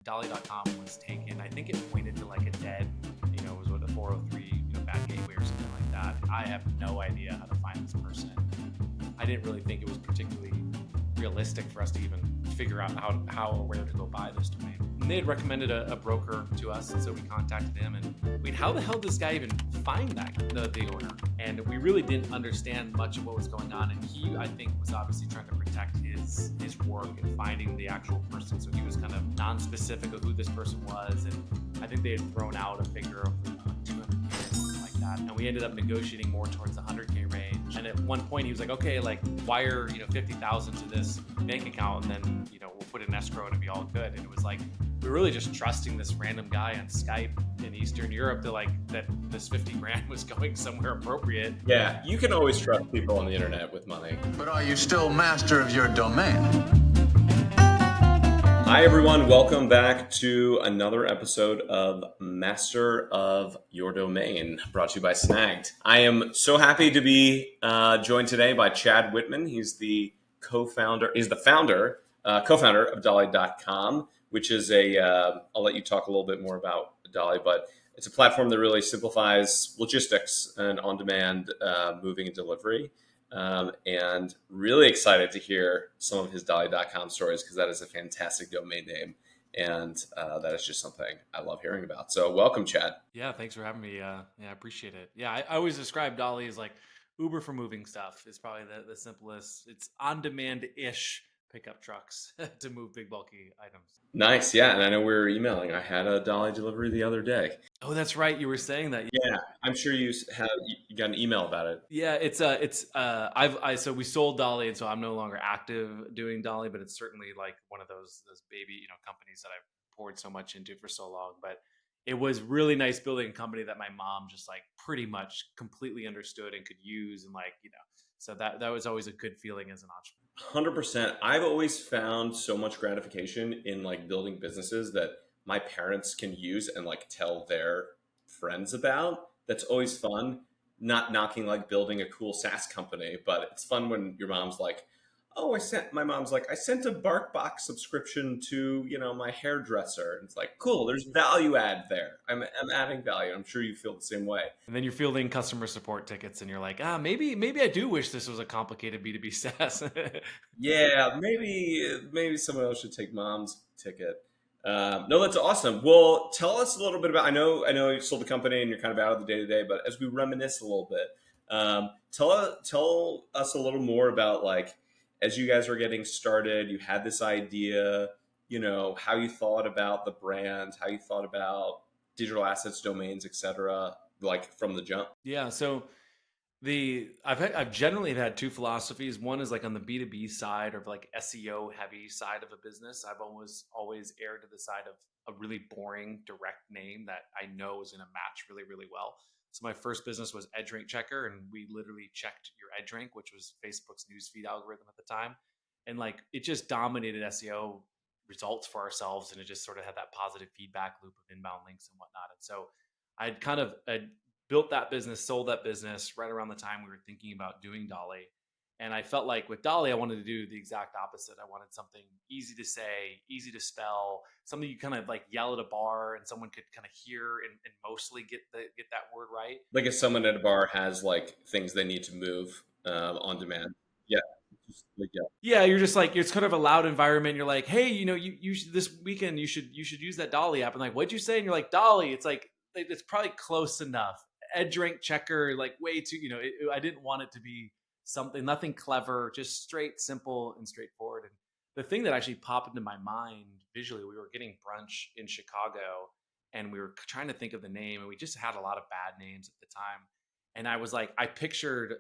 Dolly.com was taken. I think it pointed to like a dead, it was with a 403, bad gateway or something like that. I have no idea how to find this person. I didn't really think it was particularly realistic for us to even figure out how or where to go buy this domain. And they had recommended a broker to us, and so we contacted him and how the hell did this guy even find the owner? And we really didn't understand much of what was going on. And he, I think, was obviously trying to protect his work and finding the actual person. So he was kind of non-specific of who this person was. And I think they had thrown out a figure of 200K or something like that. And we ended up negotiating more towards the 100K range. And at one point he was like, okay, like wire, 50,000 to this bank account, and then, we'll put it in escrow and it'll be all good. And it was like, we were really just trusting this random guy on Skype in Eastern Europe that this 50 grand was going somewhere appropriate. Yeah, you can always trust people on the internet with money. But are you still master of your domain? Hi, everyone. Welcome back to another episode of Master of Your Domain, brought to you by Snagged. I am so happy to be joined today by Chad Wittman. He's the co-founder of Dolly.com, which is I'll let you talk a little bit more about Dolly, but it's a platform that really simplifies logistics and on-demand moving and delivery. And really excited to hear some of his Dolly.com stories, because that is a fantastic domain name. And that is just something I love hearing about. So welcome, Chad. Yeah, thanks for having me. Yeah, I appreciate it. Yeah, I always describe Dolly as like Uber for moving stuff. Is probably the simplest. It's on-demand-ish pickup trucks to move big, bulky items. Nice. Yeah. And I know we were emailing. I had a Dolly delivery the other day. Oh, that's right. You were saying that. Yeah. I'm sure you got an email about it. Yeah. So we sold Dolly, and so I'm no longer active doing Dolly, but it's certainly like one of those baby, companies that I've poured so much into for so long. But it was really nice building a company that my mom just like pretty much completely understood and could use. And so that was always a good feeling as an entrepreneur. 100%. I've always found so much gratification in like building businesses that my parents can use and like tell their friends about. That's always fun. Not knocking like building a cool SaaS company, but it's fun when your mom's like, oh, I sent a BarkBox subscription to, my hairdresser. And it's like, cool, there's value add there. I'm adding value. I'm sure you feel the same way. And then you're fielding customer support tickets and you're like, maybe I do wish this was a complicated B2B SaaS. Yeah, maybe someone else should take mom's ticket. No, that's awesome. Well, tell us a little bit about, I know you sold the company and you're kind of out of the day-to-day, but as we reminisce a little bit, tell us a little more about like, as you guys were getting started, you had this idea, how you thought about the brand, how you thought about digital assets, domains, et cetera, like from the jump. Yeah. So I've generally had two philosophies. One is like on the B2B side, or like SEO heavy side of a business. I've always erred to the side of a really boring direct name that I know is going to match really, really well. So my first business was EdgeRank Checker, and we literally checked your EdgeRank, which was Facebook's newsfeed algorithm at the time. And like it just dominated SEO results for ourselves, and it just sort of had that positive feedback loop of inbound links and whatnot. And so I'd kind of built that business, sold that business right around the time we were thinking about doing Dolly. And I felt like with Dolly, I wanted to do the exact opposite. I wanted something easy to say, easy to spell, something you kind of like yell at a bar and someone could kind of hear and mostly get that word right. Like if someone at a bar has like things they need to move on demand. Yeah. Yeah, you're just like, it's kind of a loud environment. You're like, hey, you should, this weekend you should use that Dolly app. And like, what'd you say? And you're like, Dolly. It's like, it's probably close enough. EdgeRank Checker, like way too, I didn't want it to be nothing clever, just straight, simple, and straightforward. And the thing that actually popped into my mind visually, we were getting brunch in Chicago and we were trying to think of the name, and we just had a lot of bad names at the time. And I was like, I pictured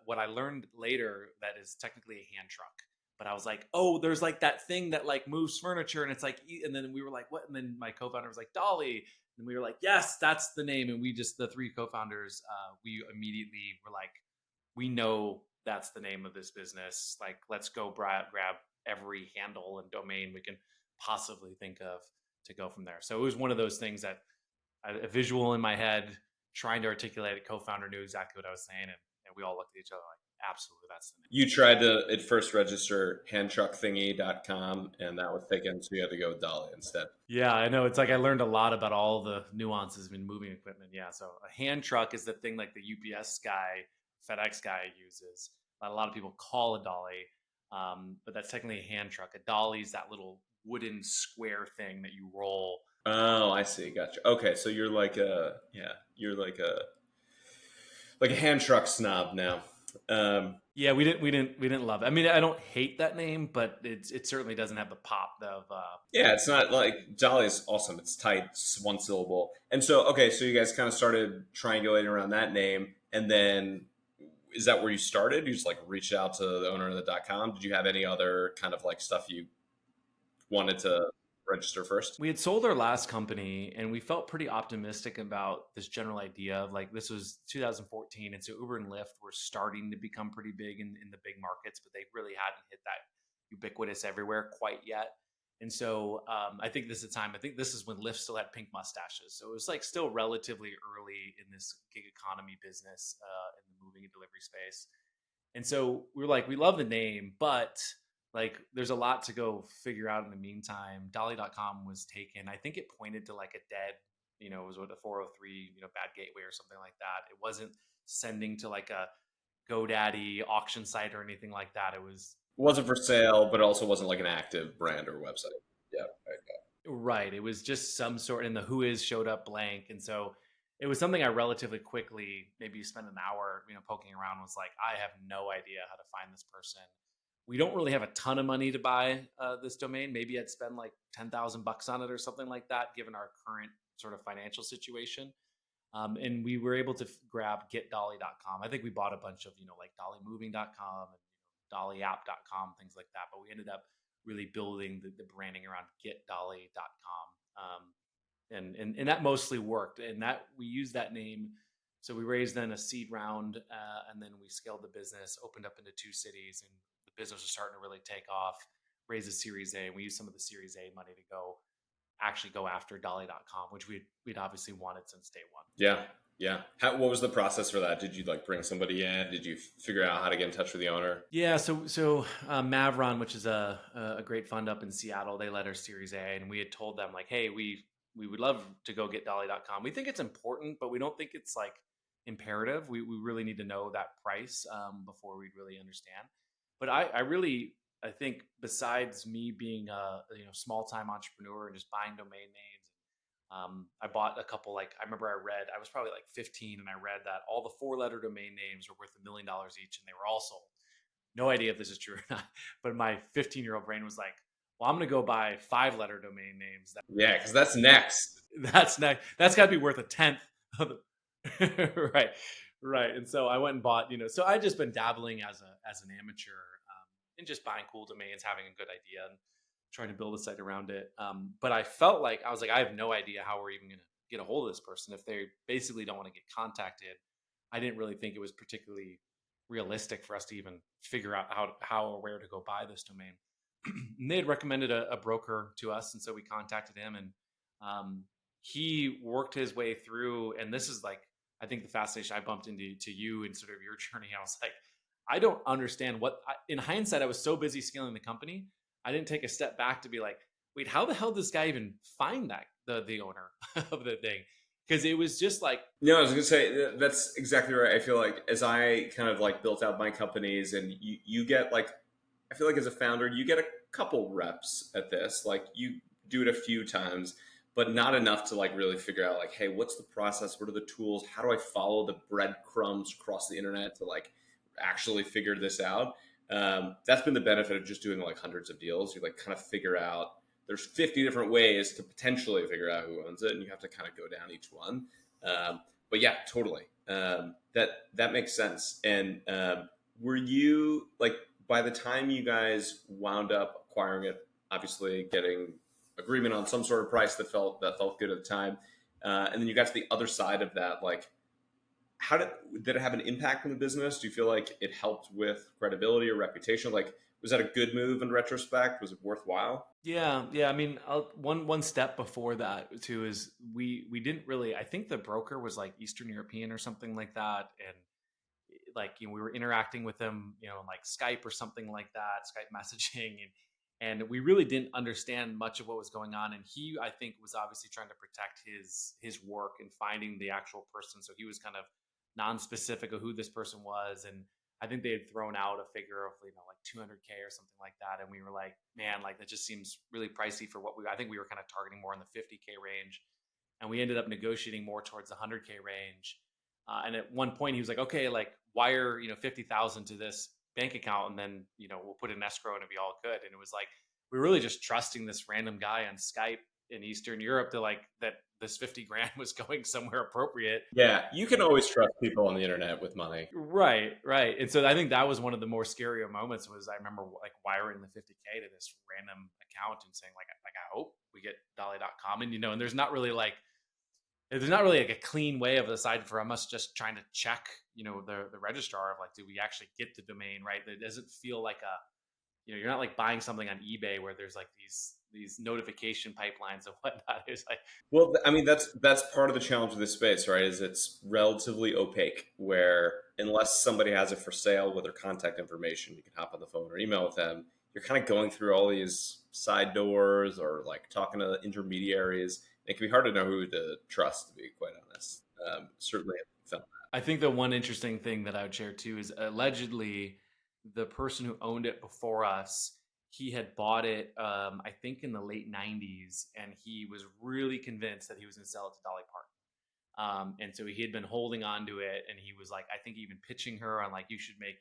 what I learned later that is technically a hand truck. But I was like, oh, there's like that thing that like moves furniture, and it's like, and then we were like, what? And then my co-founder was like, Dolly. And we were like, yes, that's the name. And the three co-founders, we immediately were like, we know that's the name of this business. Like, let's go grab every handle and domain we can possibly think of to go from there. So it was one of those things that a visual in my head, trying to articulate it, co-founder knew exactly what I was saying. And we all looked at each other like, Absolutely, that's the name. You tried to at first register handtruckthingy.com, and that was taken, so you had to go with Dolly instead. Yeah, I know. It's like I learned a lot about all the nuances in moving equipment. Yeah, so a hand truck is the thing like the UPS guy, FedEx guy uses. A lot of people call a dolly, but that's technically a hand truck. A dolly is that little wooden square thing that you roll. Oh, I see. Gotcha. Okay, so you're like a hand truck snob now. Yeah, we didn't love it. I mean, I don't hate that name, but it certainly doesn't have the pop of. Yeah, it's not like Dolly is awesome. It's tight, it's one syllable. And so, okay, so you guys kind of started triangulating around that name, and then is that where you started? You just like reached out to the owner of the .com. Did you have any other kind of like stuff you wanted to register first? We had sold our last company and we felt pretty optimistic about this general idea of like this was 2014. And so Uber and Lyft were starting to become pretty big in the big markets, but they really hadn't hit that ubiquitous everywhere quite yet. And so I think this is the time. I think this is when Lyft still had pink mustaches. So it was like still relatively early in this gig economy business in the moving and delivery space. And so we were like, we love the name, but like there's a lot to go figure out in the meantime. Dolly.com was taken. I think it pointed to like a dead, it was what a 403, bad gateway or something like that. It wasn't sending to like a GoDaddy auction site or anything like that. It Wasn't for sale, but also wasn't like an active brand or website. Yeah. Okay. right. It was just some sort, and the who is showed up blank. And so it was something I relatively quickly, maybe spent an hour, poking around, was like, I have no idea how to find this person. We don't really have a ton of money to buy this domain. Maybe I'd spend like $10,000 on it or something like that, given our current sort of financial situation. And we were able to grab getdolly.com. I think we bought a bunch of, like dollymoving.com and dollyapp.com, things like that. But we ended up really building the branding around getdolly.com. And that mostly worked. And that we used that name. So we raised then a seed round and then we scaled the business, opened up into 2 cities, and the business was starting to really take off, raise a Series A. And we used some of the Series A money to go after dolly.com, which we'd obviously wanted since day one. Yeah. Yeah. What was the process for that? Did you like bring somebody in? Did you figure out how to get in touch with the owner? Yeah. So Mavron, which is a great fund up in Seattle, they led our Series A, and we had told them like, hey, we would love to go get dolly.com. We think it's important, but we don't think it's like imperative. We really need to know that price before we'd really understand. But I think besides me being a small time entrepreneur and just buying domain names, I bought a couple. Like I remember I was probably like 15, and I read that all the 4-letter domain names were worth $1 million each, and they were all sold. No idea if this is true or not, but my 15-year-old brain was like, well, I'm going to go buy 5-letter domain names. Yeah, because that's next. That's next. That's got to be worth a tenth of the right. And so I went and bought, so I'd just been dabbling as an amateur and just buying cool domains, having a good idea and trying to build a site around it. But I felt like I was like, I have no idea how we're even going to get a hold of this person if they basically don't want to get contacted. I didn't really think it was particularly realistic for us to even figure out how or where to go buy this domain. And they had recommended a broker to us, and so we contacted him, and he worked his way through. And this is like, I think the fascination I bumped into you and sort of your journey. I was like, I don't understand in hindsight, I was so busy scaling the company, I didn't take a step back to be like, wait, how the hell did this guy even find that the owner of the thing? Because it was just like, no, I was gonna say that's exactly right. I feel like as I kind of like built out my companies, and you get like, I feel like as a founder, you get a couple reps at this. Like you do it a few times, but not enough to like really figure out like, hey, what's the process? What are the tools? How do I follow the breadcrumbs across the internet to like actually figure this out? That's been the benefit of just doing like hundreds of deals. You like kind of figure out there's 50 different ways to potentially figure out who owns it, and you have to kind of go down each one. But yeah, totally. That makes sense. And were you like, by the time you guys wound up acquiring it, obviously getting agreement on some sort of price that felt good at the time, and then you got to the other side of that, like, how did it have an impact on the business? Do you feel like it helped with credibility or reputation? Like, was that a good move in retrospect? Was it worthwhile? Yeah. I mean, one step before that too is we didn't really. I think the broker was like Eastern European or something like that, and like, we were interacting with him, like Skype or something like that, Skype messaging, and we really didn't understand much of what was going on. And he, I think, was obviously trying to protect his work and finding the actual person. So he was kind of non-specific of who this person was. And I think they had thrown out a figure of, like 200K or something like that. And we were like, man, like that just seems really pricey for I think we were kind of targeting more in the 50K range. And we ended up negotiating more towards the 100K range. And at one point he was like, okay, like wire, 50,000 to this bank account. And then, we'll put in escrow and it'll be all good. And it was like, we were really just trusting this random guy on Skype in Eastern Europe to like that this 50 grand was going somewhere appropriate. Yeah, you can always trust people on the internet with money. Right. And so I think that was one of the more scarier moments. Was I remember like wiring the 50K to this random account and saying like I hope we get Dolly.com, and and there's not really like a clean way of aside from us just trying to check the registrar of like, do we actually get the domain right? It doesn't feel like you're not like buying something on eBay where there's like these notification pipelines and whatnot. It's like, well, I mean, that's part of the challenge of this space, right? Is it's relatively opaque, where unless somebody has it for sale with their contact information, you can hop on the phone or email with them. You're kind of going through all these side doors or like talking to intermediaries. It can be hard to know who to trust, to be quite honest. Certainly haven't felt that. I think the one interesting thing that I would share too is allegedly the person who owned it before us, he had bought it, I think in the late 90s, and he was really convinced that he was going to sell it to Dolly Parton. And so he had been holding on to it, and he was like, I think even pitching her on like, you should make,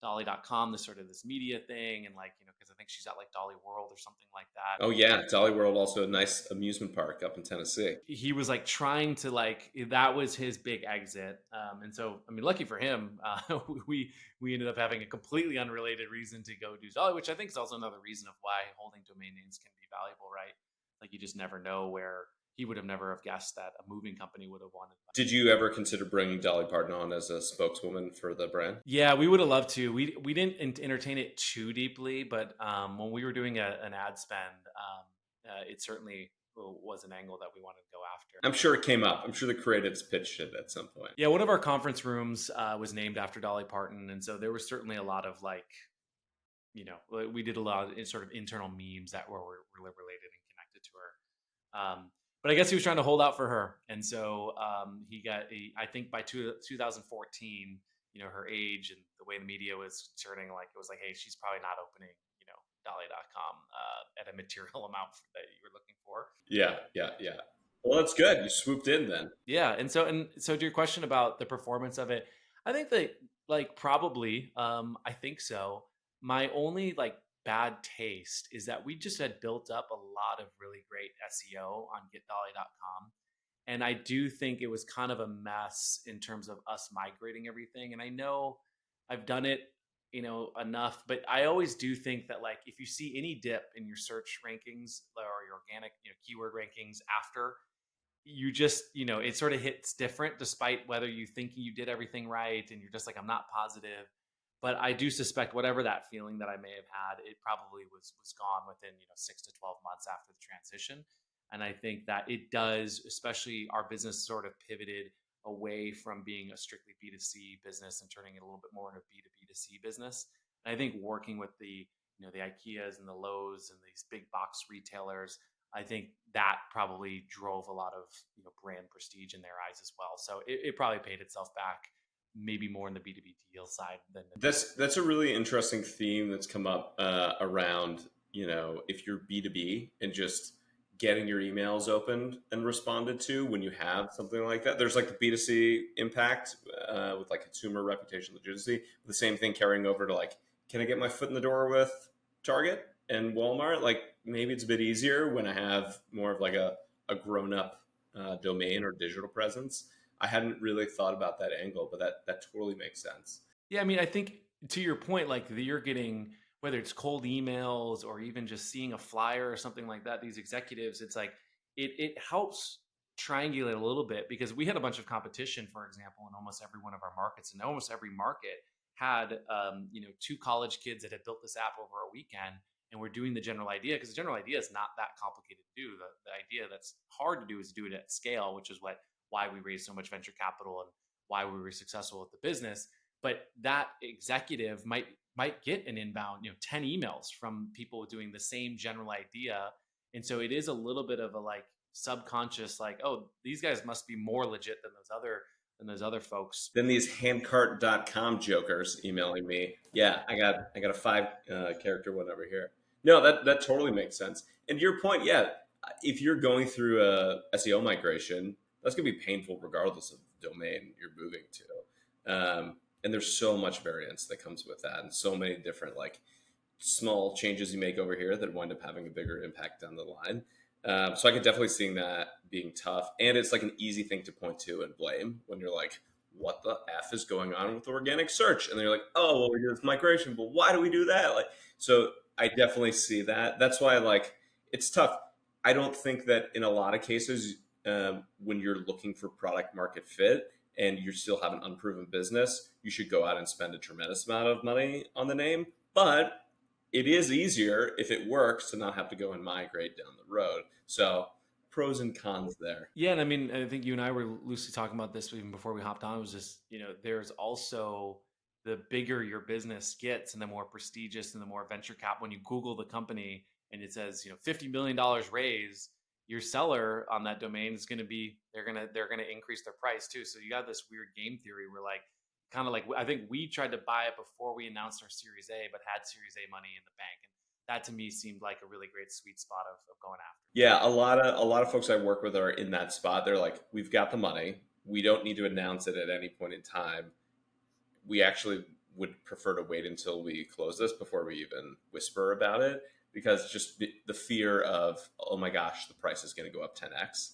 Dolly.com, this media thing. And like, because I think she's at like Dolly World or something like that. Oh yeah. Dolly World, also a nice amusement park up in Tennessee. He was like trying to like, that was his big exit. And so, I mean, lucky for him, we ended up having a completely unrelated reason to go do Dolly, which I think is also another reason of why holding domain names can be valuable, right? Like you just never know where he would have never have guessed that a moving company would have wanted. Did you ever consider bringing Dolly Parton on as a spokeswoman for the brand? Yeah, we would have loved to. We didn't entertain it too deeply, but when we were doing an ad spend, it certainly was an angle that we wanted to go after. I'm sure it came up. I'm sure the creatives pitched it at some point. Yeah, one of our conference rooms was named after Dolly Parton, and so there was certainly a lot of like, we did a lot of sort of internal memes that were related and connected to her. But I guess he was trying to hold out for her. And so I think by 2014, her age and the way the media was turning, like it was like, hey, she's probably not opening, Dolly.com at a material amount that you were looking for. Yeah. Well, that's good. You swooped in then. Yeah. And so to your question about the performance of it, I think that like probably, I think so. My only like bad taste is that we just had built up a lot of really great SEO on getdolly.com. And I do think it was kind of a mess in terms of us migrating everything. And I know I've done it, enough, but I always do think that like, if you see any dip in your search rankings or your organic, keyword rankings after, you just, it sort of hits different despite whether you think you did everything right. And you're just like, I'm not positive. But I do suspect whatever that feeling that I may have had, it probably was gone within 6 to 12 months after the transition. And I think that it does, especially our business sort of pivoted away from being a strictly B2C business and turning it a little bit more into a B2B2C business. And I think working with the the IKEAs and the Lowe's and these big box retailers, I think that probably drove a lot of brand prestige in their eyes as well. So it probably paid itself back, maybe more in the B2B deal side than that's a really interesting theme that's come up around, if you're B2B and just getting your emails opened and responded to when you have something like that. There's like the B2C impact with like consumer reputation legitimacy. The same thing carrying over to like, can I get my foot in the door with Target and Walmart? Like maybe it's a bit easier when I have more of like a grown-up domain or digital presence. I hadn't really thought about that angle, but that totally makes sense. Yeah, I mean, I think to your point, like you're getting, whether it's cold emails or even just seeing a flyer or something like that, these executives, it's like, it helps triangulate a little bit, because we had a bunch of competition, for example, in almost every one of our markets, and almost every market had, 2 college kids that had built this app over a weekend, and we're doing the general idea, because the general idea is not that complicated to do. The idea that's hard to do is do it at scale, which is why we raised so much venture capital and why we were successful with the business. but that executive might get an inbound, 10 emails from people doing the same general idea. And so it is a little bit of a like subconscious, like, oh, these guys must be more legit than those other folks. Then these handcart.com jokers emailing me. Yeah, I got a 5 character one over here. No, that totally makes sense. And to your point, yeah, if you're going through a SEO migration, that's gonna be painful regardless of domain you're moving to. And there's so much variance that comes with that, and so many different like small changes you make over here that wind up having a bigger impact down the line. So I could definitely see that being tough, and it's like an easy thing to point to and blame when you're like, "What the f is going on with organic search?" And they're like, "Oh, well, we did this migration, but why do we do that?" Like, so I definitely see that. That's why like it's tough. I don't think that in a lot of cases, when you're looking for product market fit and you still have an unproven business, you should go out and spend a tremendous amount of money on the name. But it is easier if it works to not have to go and migrate down the road. So pros and cons there. Yeah, and I mean, I think you and I were loosely talking about this even before we hopped on. It was just, there's also the bigger your business gets and the more prestigious and the more venture cap. When you Google the company and it says, $50 million raise, your seller on that domain is going to be, they're going to increase their price too. So you got this weird game theory where like, kind of like, I think we tried to buy it before we announced our Series A, but had Series A money in the bank. And that to me seemed like a really great sweet spot of going after. Yeah, a lot of folks I work with are in that spot. They're like, we've got the money. We don't need to announce it at any point in time. We actually would prefer to wait until we close this before we even whisper about it, because just the fear of, oh my gosh, the price is going to go up 10x,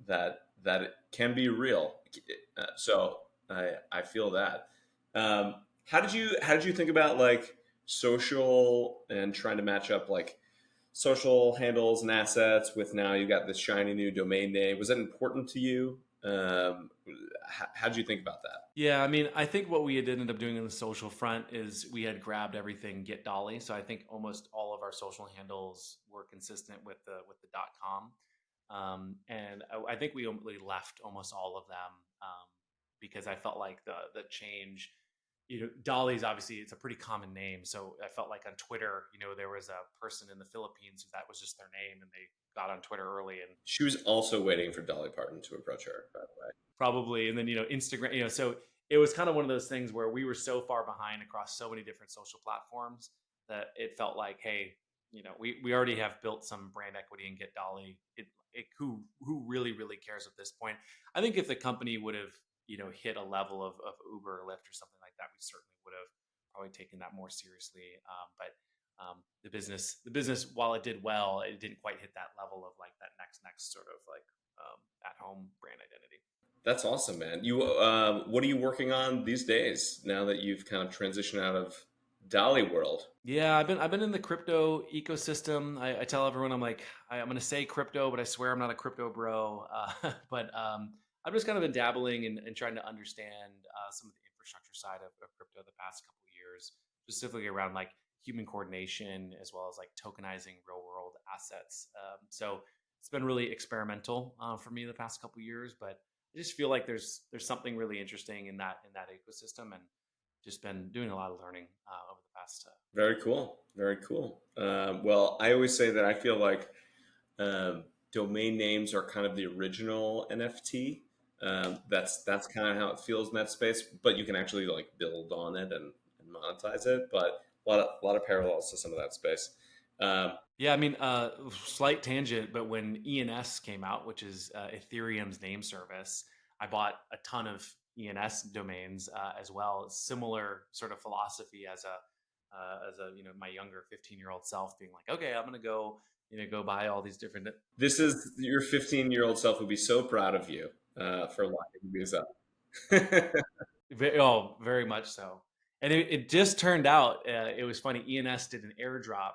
that it can be real. So I feel that. How did you think about like social and trying to match up like social handles and assets with now you got this shiny new domain name? Was that important to you? How did you think about that? Yeah, I mean, I think what we had ended up doing on the social front is we had grabbed everything Get Dolly. So I think almost all of our social handles were consistent with the .com, and I think we only left almost all of them because I felt like the change. Dolly's obviously it's a pretty common name, so I felt like on Twitter, there was a person in the Philippines who that was just their name, and they got on Twitter early and She was also waiting for Dolly Parton to approach her, by the way. probably, and then Instagram, so it was kind of one of those things where we were so far behind across so many different social platforms that it felt like, hey, we already have built some brand equity and Get Dolly. Who really cares at this point? I think if the company would have hit a level of Uber or Lyft or something like that, we certainly would have probably taken that more seriously. But the business, while it did well, it didn't quite hit that level of like that next sort of like at home brand identity. That's awesome, man. What are you working on these days now that you've kind of transitioned out of Dolly world? Yeah, I've been in the crypto ecosystem. I tell everyone I'm like I'm going to say crypto, but I swear I'm not a crypto bro. But I've just kind of been dabbling and trying to understand some of the infrastructure side of crypto the past couple of years, specifically around like human coordination as well as like tokenizing real world assets. So it's been really experimental for me the past couple of years, but I just feel like there's something really interesting in that ecosystem, and just been doing a lot of learning over the past. Very cool. Very cool. Well, I always say that I feel like domain names are kind of the original NFT. That's kind of how it feels in that space, but you can actually like build on it and monetize it. But a lot of parallels to some of that space. Yeah, I mean, slight tangent, but when ENS came out, which is Ethereum's name service, I bought a ton of ENS domains as well. Similar sort of philosophy as a my younger 15-year-old self being like, okay, I'm gonna go go buy all these different. This is your 15-year-old self would be so proud of you for lining these up. Very much so. And it just turned out, it was funny. ENS did an airdrop.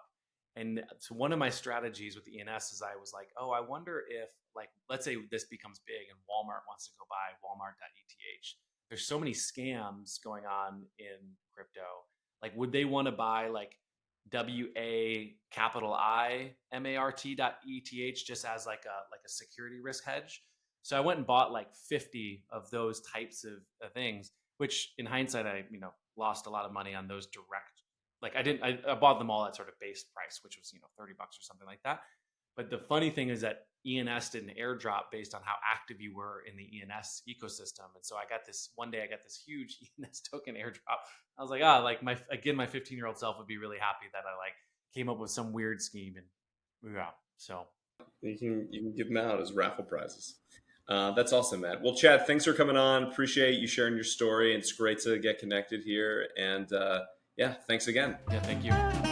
And so one of my strategies with ENS is I was like, oh, I wonder if, like, let's say this becomes big and Walmart wants to go buy Walmart.eth. There's so many scams going on in crypto. Like, would they want to buy like WAMART.eth just as like a security risk hedge? So I went and bought like 50 of those types of things, which in hindsight, I, lost a lot of money on those direct. Like I bought them all at sort of base price, which was, $30 or something like that. But the funny thing is that ENS did an airdrop based on how active you were in the ENS ecosystem. And so one day I got this huge ENS token airdrop. I was like, my 15-year-old self would be really happy that I came up with some weird scheme. And yeah, so you can give them out as raffle prizes. That's awesome, Matt. Well, Chad, thanks for coming on. Appreciate you sharing your story. It's great to get connected here. And yeah, thanks again. Yeah, thank you.